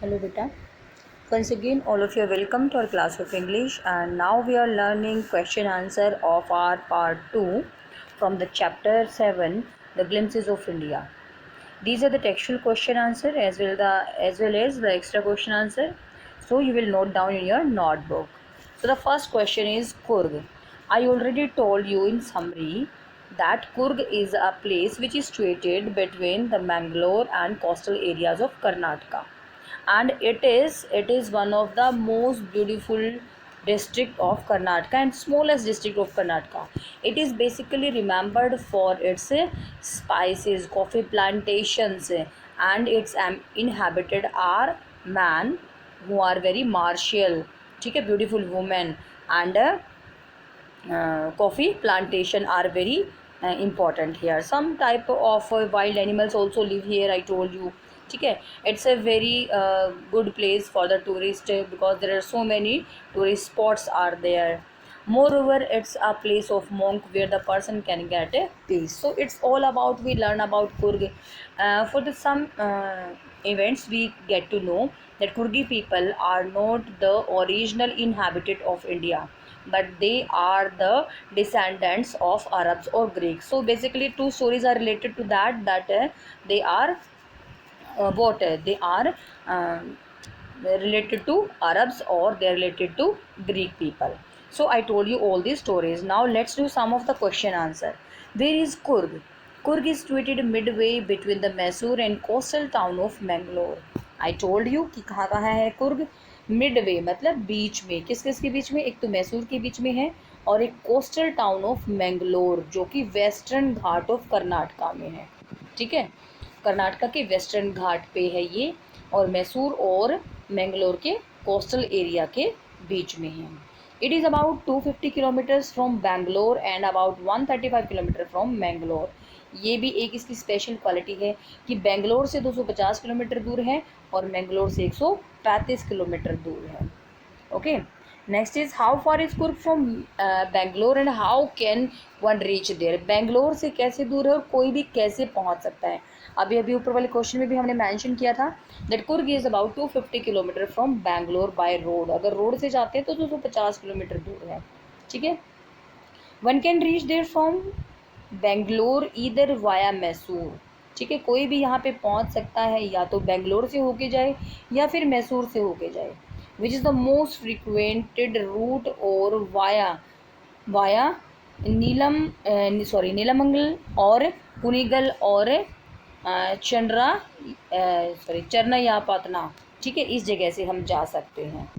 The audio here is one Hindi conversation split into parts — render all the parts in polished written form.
Hello beta. Once again all of you are welcome to our class of English, and now we are learning question answer of our part 2 from the chapter 7, the glimpses of India. These are the textual question answer as well as the extra question answer, so you will note down in your notebook. So the first question is Coorg. I already told you in summary that Coorg is a place which is situated between the Mangalore and coastal areas of Karnataka, and it is one of the most beautiful district of Karnataka and smallest district of Karnataka. It is basically remembered for its spices, coffee plantations, and its inhabited are man who are very martial, ठीक है, beautiful women, and coffee plantation are very important here. Some type of wild animals also live here, I told you, ठीक है. It's a very good place for the tourist because there are so many tourist spots are there. Moreover, it's a place of monk where the person can get a peace. So it's all about, we learn about Coorg. For the some events we get to know that Coorgi people are not the original inhabitant of India, but they are the descendants of Arabs or Greeks. So basically two stories are related to that they are they are related to Arabs or they are related to Greek people. So I told you all these stories. Now let's do some of the question answer. Where is Coorg? Coorg is situated midway between the Mysore and coastal town of Mangalore. I told you कि कहाँ कहाँ है कुर्ग. मिडवे मतलब बीच में, किस किस के बीच में, एक तो मैसूर के बीच में है और एक कोस्टल टाउन ऑफ मैंगलोर जो कि वेस्टर्न घाट ऑफ कर्नाटका में है, ठीक है. कर्नाटका के वेस्टर्न घाट पे है ये, और मैसूर और मैंगलोर के कोस्टल एरिया के बीच में है. It is about 250 kilometres from Bangalore and about 135 kilometre from Mangalore. ये भी एक इसकी स्पेशल क्वालिटी है कि बेंगलोर से 250 किलोमीटर दूर है और मैंगलोर से 135 किलोमीटर दूर है. Okay, next is how far is Coorg from Bangalore and how can one reach there. Bangalore से कैसे दूर है और कोई भी कैसे पहुंच सकता है. अभी अभी ऊपर वाले क्वेश्चन में भी हमने मेंशन किया था that Coorg is about 250 kilometre from Bangalore by road. अगर रोड से जाते हैं तो 250 किलोमीटर दूर है, ठीक है. One can reach there from Bangalore either via Mysore, ठीक है. कोई भी यहाँ पे पहुँच सकता है, या तो बेंगलोर से होके जाए या फिर मैसूर से होके जाए. Which is the most frequented route और वाया नीलमंगल और कुनिगल और चरनयापतना, ठीक है. इस जगह से हम जा सकते हैं.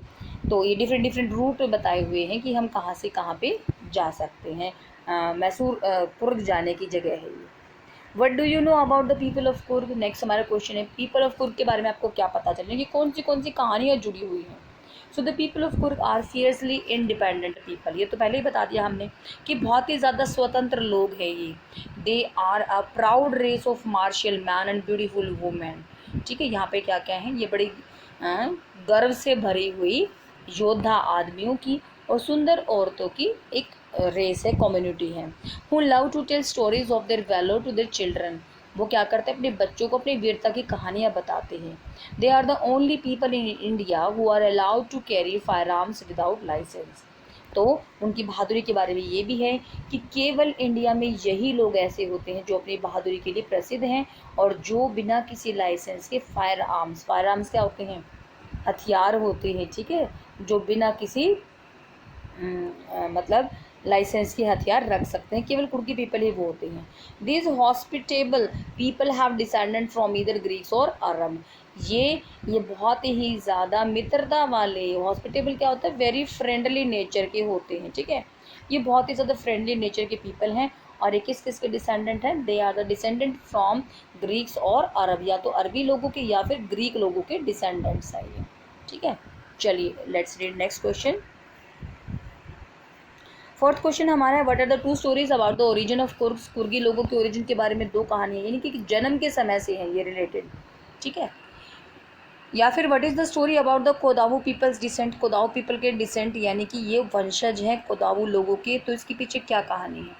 तो ये डिफरेंट रूट बताए हुए हैं कि हम कहाँ से कहाँ पे जा सकते हैं. मैसूर कुर्ग जाने की जगह है ये. What do you know about the people of Coorg. Next हमारा क्वेश्चन है पीपल ऑफ कुर्ग के बारे में आपको क्या पता चल रहा है कि कौन सी कहानियाँ जुड़ी हुई हैं. So the people of Coorg are fiercely independent people. ये तो पहले ही बता दिया हमने कि बहुत ही ज़्यादा स्वतंत्र लोग हैं ये. They are a proud race of martial man and beautiful women, ठीक है. यहाँ पे क्या क्या है, ये बड़ी गर्व से भरी हुई योद्धा आदमियों की और सुंदर औरतों की एक रेस है, कम्युनिटी है. Who love to tell stories of their valour to their children. वो क्या करते हैं, अपने बच्चों को अपनी वीरता की कहानियाँ बताते हैं. They are the only people in India who are allowed to carry fire arms without licence. तो उनकी बहादुरी के बारे में ये भी है कि केवल इंडिया में यही लोग ऐसे होते हैं जो अपनी बहादुरी के लिए प्रसिद्ध हैं और जो बिना किसी लाइसेंस के फायर आर्म्स क्या होते हैं, हथियार होते हैं, ठीक है, जो बिना किसी मतलब लाइसेंस के हथियार रख सकते हैं. केवल कुर्की पीपल ही वो होते हैं. This hospitable people have descendant from either Greeks और अरब. ये बहुत ही ज़्यादा मित्रता वाले, हॉस्पिटेबल क्या होता है, वेरी फ्रेंडली नेचर के होते हैं, ठीक है. ये बहुत ही ज़्यादा फ्रेंडली नेचर के पीपल हैं. और ये किस किस के डिसेंडेंट हैं, they are the descendant from Greeks और अरब. या तो अरबी लोगों के या फिर ग्रीक लोगों के डिसेंडेंट्स हैं ये, ठीक है. चलिए let's read next question. Fourth question हमारा है what are the two stories about the origin of Coorg. Coorgi लोगों के ओरिजिन के बारे में दो कहानियाँ, यानी कि जन्म के समय से हैं ये रिलेटेड, ठीक है. या फिर what is the story about the Kodavu people's descent. Kodavu people के डिसेंट यानी कि ये वंशज हैं कोदावू लोगों के, तो इसके पीछे क्या कहानी है.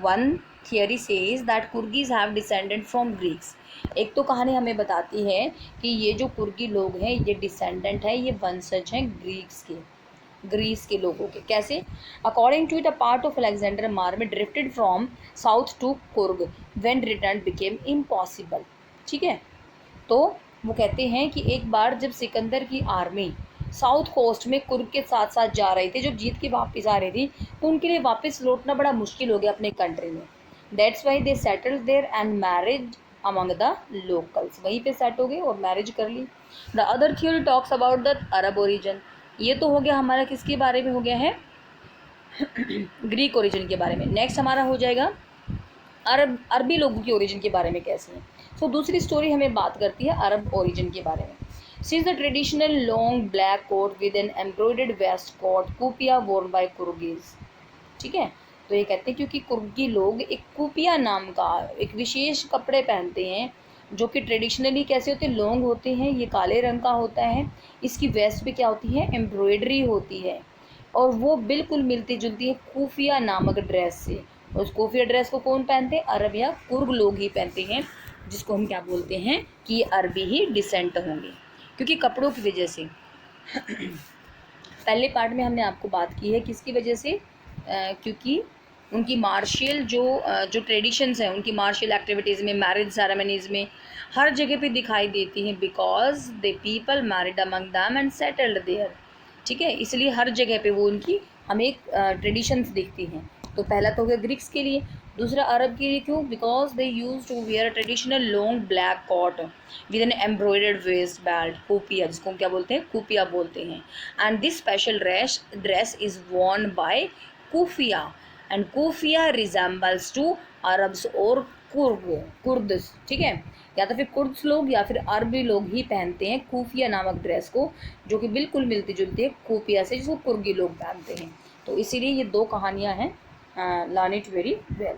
One theory says that Coorgis have descended from Greeks. एक तो कहानी हमें बताती है कि ये जो कुर्गी लोग हैं ये डिसेंडेंट है, ये वंशज हैं ग्रीस के लोगों के। कैसे? According to the part of Alexander army drifted from south to Coorg when return became impossible. ठीक है, तो वो कहते हैं कि एक बार जब सिकंदर की आर्मी साउथ कोस्ट में कुर्ग के साथ साथ जा रही थी, जब जीत के वापस आ रही थी, तो उनके लिए वापस लौटना बड़ा मुश्किल हो गया अपने कंट्री में। That's why they settled there and marriage among the locals. वहीं पे सेट हो गए और मैरिज कर ली। The other theory talks about the Arab origin. ये तो हो गया हमारा किसके बारे में हो गया है ग्रीक ओरिजिन के बारे में। नेक्स्ट हमारा हो जाएगा अरबी लोगों की ओरिजिन के बारे में कैसे है। सो दूसरी स्टोरी हमें बात करती है अरब ओरिजिन के बारे में। Since the traditional long black coat with an embroidered waistcoat, कुपिया worn by कुर्गीज। ठीक है, तो ये कहते हैं क्योंकि कुर्गी लोग एक कुपिया नाम का एक विशेष कपड़े पहनते हैं जो कि ट्रेडिशनली कैसे होते हैं, लॉन्ग होते हैं, ये काले रंग का होता है, इसकी वेस्ट पे क्या होती है, एम्ब्रॉयडरी होती है, और वो बिल्कुल मिलती जुलती है खुफिया नामक ड्रेस से। उस खुफिया ड्रेस को कौन पहनते हैं, अरब या कुर्ग लोग ही पहनते हैं, जिसको हम क्या बोलते हैं कि ये अरबी ही डिसेंट होंगे क्योंकि कपड़ों की वजह से। पहले पार्ट में हमने आपको बात की है किसकी वजह से, क्योंकि उनकी मार्शियल जो ट्रेडिशंस हैं, उनकी मार्शियल एक्टिविटीज़ में, मैरिज सेरेमनीज़ में हर जगह पे दिखाई देती हैं, because they people married among them and settled there. ठीक है, इसलिए हर जगह पे वो उनकी हमें ट्रेडिशंस दिखती हैं। तो पहला तो हो गया ग्रीक्स के लिए। दूसरा अरब के लिए क्यों, because they use to wear traditional long black coat with an embroidered waist belt, kupya, जिसको हम क्या बोलते हैं, कुपिया बोलते हैं। And this special dress is worn by kuffiya and kuffiya resembles to Arabs और कुर्द्स। ठीक है, या तो फिर कुर्द्स लोग या फिर अरबी लोग ही पहनते हैं कुफिया नामक ड्रेस को, जो कि बिल्कुल मिलती जुलती है कुपिया से, जिसको कुर्गी लोग पहनते हैं। तो इसीलिए ये दो कहानियाँ हैं, learn it very well.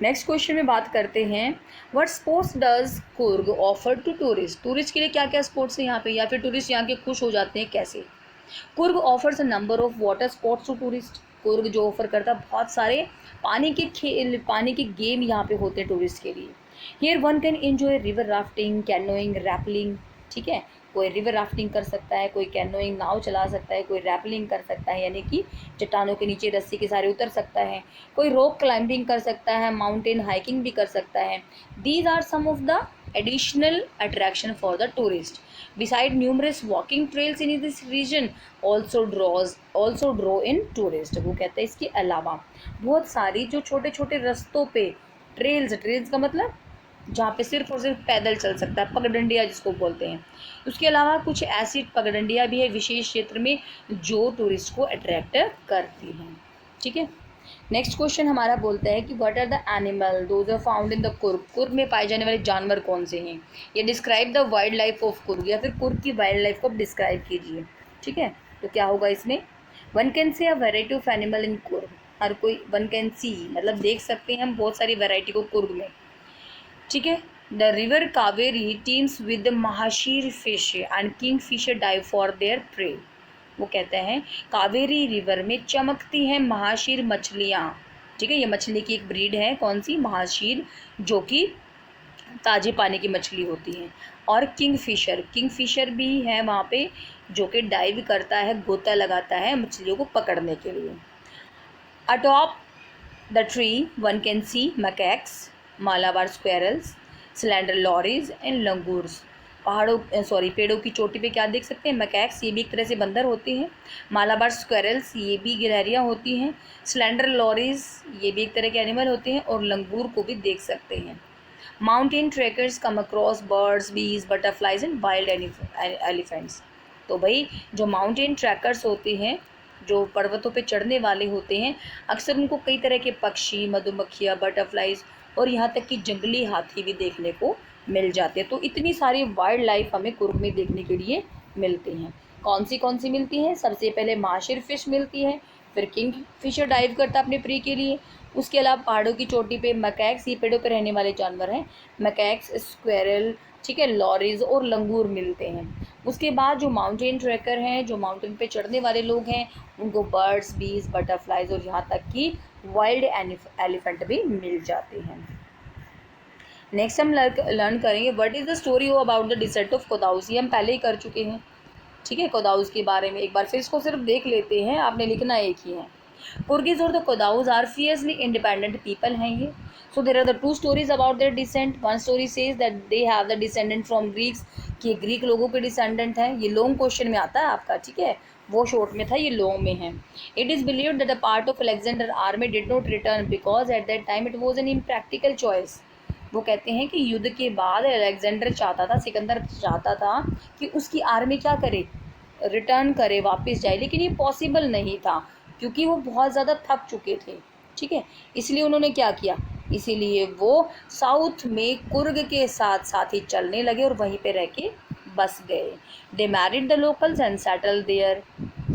Next question में बात करते हैं, what sports does Coorg offer to tourist. Tourist के लिए क्या क्या स्पोर्ट्स हैं यहाँ पे, या फिर टूरिस्ट यहाँ के खुश हो जाते हैं कैसे। Coorg offers a number of water sports to tourist. Coorg जो ऑफर करता है बहुत सारे पानी के गेम यहाँ पे होते हैं टूरिस्ट के लिए। Here one can enjoy river rafting, canoeing, rappelling. ठीक है, कोई रिवर राफ्टिंग कर सकता है, कोई कैनोइंग नाव चला सकता है, कोई रैपलिंग कर सकता है यानी कि चट्टानों के नीचे रस्सी के सारे उतर सकता है, कोई रॉक क्लाइंबिंग कर सकता है, माउंटेन हाइकिंग भी कर सकता है। These are some of the additional attraction for the tourist. Beside numerous walking trails in this region also draw in tourist। वो कहते हैं इसके अलावा बहुत सारी जो छोटे छोटे रास्तों पे ट्रेल्स का मतलब जहाँ पे सिर्फ और सिर्फ पैदल चल सकता है, पगडंडिया जिसको बोलते हैं। उसके अलावा कुछ ऐसी पगडंडिया भी है विशेष क्षेत्र में जो टूरिस्ट को अट्रैक्ट करती हैं। ठीक है, नेक्स्ट क्वेश्चन हमारा बोलता है कि what are the animal those are found in the Coorg. Coorg में पाए जाने वाले जानवर कौन से हैं, ये describe the wildlife of Coorg, या फिर कुर्ग की वाइल्ड लाइफ को डिस्क्राइब कीजिए। ठीक है, तो क्या होगा इसमें, one can see a variety of animal in Coorg. हर कोई वन कैन सी मतलब देख सकते हैं हम बहुत सारी वेराइटी को कुर्ग में। ठीक है, the river Kaveri teems with mahseer fish and kingfisher dive for their prey. वो कहते हैं कावेरी रिवर में चमकती हैं महाशीर मछलियाँ। ठीक है, ये मछली की एक ब्रीड है, कौन सी, महाशीर, जो कि ताजे पानी की मछली होती हैं। और किंग फिशर भी है वहाँ पे, जो कि डाइव करता है, गोता लगाता है मछलियों को पकड़ने के लिए। Atop the tree one can see macaques, Malabar squirrels, slender lorises and langurs. पेड़ों की चोटी पे क्या देख सकते हैं, मैकैक्स, ये भी एक तरह से बंदर होते हैं। मालाबार स्क्वेरल्स, ये भी गिलहरियाँ होती हैं। स्लेंडर लॉरीज, ये भी एक तरह के एनिमल होते हैं, और लंगूर को भी देख सकते हैं। Mountain trekkers come across birds, bees, butterflies and wild elephants. तो भाई जो माउंटेन ट्रैकर्स होते हैं, जो पर्वतों पे चढ़ने वाले होते हैं, अक्सर उनको कई तरह के पक्षी, मधुमक्खियाँ, बटरफ्लाइज और यहाँ तक कि जंगली हाथी भी देखने को मिल जाते हैं। तो इतनी सारी वाइल्ड लाइफ हमें कुर्ग में देखने के लिए मिलती हैं। कौन सी मिलती हैं, सबसे पहले महाशीर फिश मिलती है, फिर किंग फिशर डाइव करता है अपने प्री के लिए। उसके अलावा पहाड़ों की चोटी पे मैकैक्स, ये पेड़ों पे रहने वाले जानवर हैं, मैकैक्स, स्क्वेरल, ठीक है, लॉरीज और लंगूर मिलते हैं। उसके बाद जो माउंटेन ट्रैकर हैं, जो माउंटेन पे चढ़ने वाले लोग हैं, उनको बर्ड्स, बीज, बटरफ्लाइज और यहाँ तक कि वाइल्ड एलिफेंट भी मिल जाते हैं। नेक्स्ट हम लर्न करेंगे what is the story about the desert of Kodavas. ये हम पहले ही कर चुके हैं, ठीक है। कोदाउस के बारे में एक बार फिर इसको सिर्फ देख लेते हैं, आपने लिखना एक ही है। कुर्गिज और the Kodavas are fiercely independent people हैं ये। So there are the two stories about their descent. One story says that they have the descendant from Greeks, कि ग्रीक लोगों के डिसेंडेंट हैं। ये लॉन्ग क्वेश्चन में आता है आपका, ठीक है, वो शॉर्ट में था, ये लॉन्ग में है। It is believed that a part of Alexander army did not return because at that time it was an impractical choice. वो कहते हैं कि युद्ध के बाद अलेक्जेंडर चाहता था, सिकंदर चाहता था कि उसकी आर्मी क्या करे, रिटर्न करे, वापस जाए, लेकिन ये पॉसिबल नहीं था क्योंकि वो बहुत ज़्यादा थक चुके थे, ठीक है। इसलिए उन्होंने क्या किया, इसीलिए वो साउथ में कुर्ग के साथ साथ ही चलने लगे और वहीं पे रह के बस गए। They married the locals and settle there,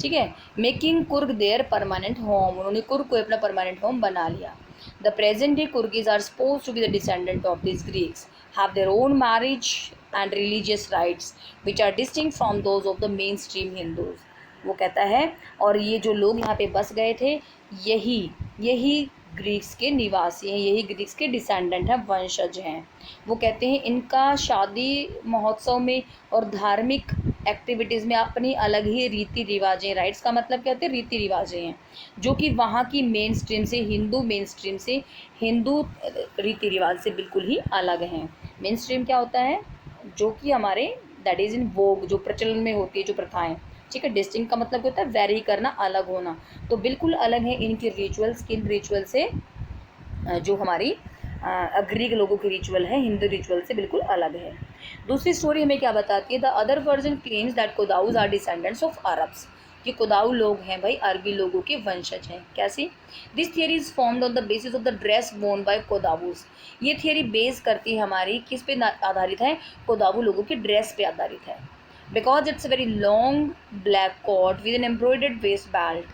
ठीक है, making Coorg their permanent home. उन्होंने कुर्ग को अपना परमानेंट होम बना लिया। The present day Coorgis are suppose to be the descendant of this Greeks, have their own marriage and religious rites which are distinct from those of the mainstream Hindus। वो कहता है और ये जो लोग यहाँ पे बस गए थे, यही ग्रीक्स के निवासी हैं, यही ग्रीक्स के डिसेंडेंट हैं, वंशज हैं। वो कहते हैं इनका शादी महोत्सव में और धार्मिक एक्टिविटीज़ में अपनी अलग ही रीति रिवाजें, राइट्स का मतलब क्या होते हैं, रीति रिवाजें हैं, जो कि वहाँ की मेन स्ट्रीम से, हिंदू रीति रिवाज से बिल्कुल ही अलग हैं। मेन स्ट्रीम क्या होता है, जो कि हमारे दैट इज़ इन वोग, जो प्रचलन में होती है, जो प्रथाएं, ठीक है। डिस्टिंक्ट का मतलब होता है वेरी करना, अलग होना, तो बिल्कुल अलग है इनके रिचुअल्स, किन रिचुअल से, जो हमारी ग्रीक लोगों के रिचुअल है, हिंदू रिचुअल से बिल्कुल अलग है। दूसरी स्टोरी हमें क्या बताती है, the other version claims that Kodavas are descendants of Arabs, कि कोदाऊ लोग हैं भाई अरबी लोगों के वंशज हैं। कैसे, this theory is formed on the basis of the dress worn by Kodavas. ये थियरी बेस करती है हमारी, किस पे आधारित है, कोदावू लोगों की ड्रेस पे आधारित है। Because it's very long black coat with an embroidered waist belt,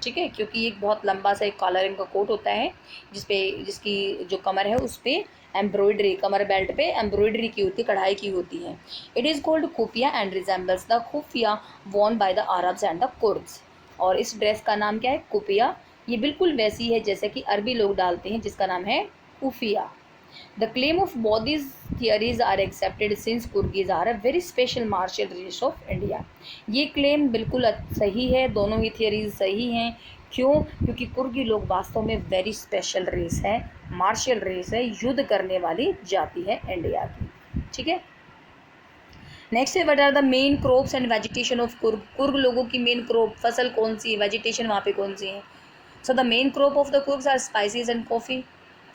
ठीक है, क्योंकि एक बहुत लंबा सा एक काला रंग का कोट होता है जिसकी जो कमर है उस पर एम्ब्रॉयडरी, कमर बेल्ट पे एम्ब्रॉयडरी की होती है, कढ़ाई की होती है। इट इज़ कॉल्ड खुफिया एंड रिजेंबल्स द खुफिया Warne by the Arabs and the Kurds. और इस ड्रेस का नाम क्या है, खुफिया। ये बिल्कुल वैसी है जैसे कि अरबी लोग डालते हैं, जिसका नाम है खुफिया। The claim of both these theories are accepted since Kurgis are a very special martial race of India। ये क्लेम बिल्कुल सही है, दोनों ही थियरीज सही हैं। क्यों, क्योंकि कुर्गी लोग वास्तव में वेरी स्पेशल रेस है, मार्शियल रेस है, युद्ध करने वाली जाति है इंडिया की, ठीक है। नेक्स्ट है what are the main crops and vegetation of Coorg. Coorg लोगों की मेन क्रॉप, फसल कौन सी है, वेजिटेशन वहाँ पे कौन सी है। So the main crop of the Coorgs are spices and coffee,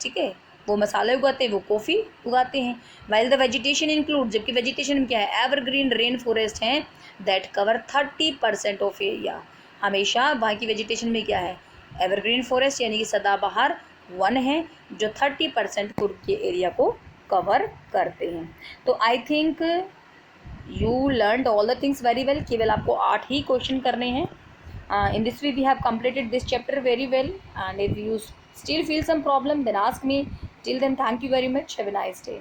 ठीक है, वो मसाले उगाते हैं, वो कॉफ़ी उगाते हैं। वाइल द वेजिटेशन इंक्लूड, जबकि वेजिटेशन में क्या है, एवरग्रीन रेन फॉरेस्ट हैं दैट कवर 30% ऑफ एरिया। हमेशा वहाँ की वेजिटेशन में क्या है, एवरग्रीन फॉरेस्ट यानी कि सदाबहार वन है जो 30% कुर्ग के एरिया को कवर करते हैं। तो I think you learned all the things very well. केवल आपको 8 ही क्वेश्चन करने हैं। In this way we have completed this chapter very well, and if you still feel some problem then ask me. Till then, thank you very much. Have a nice day.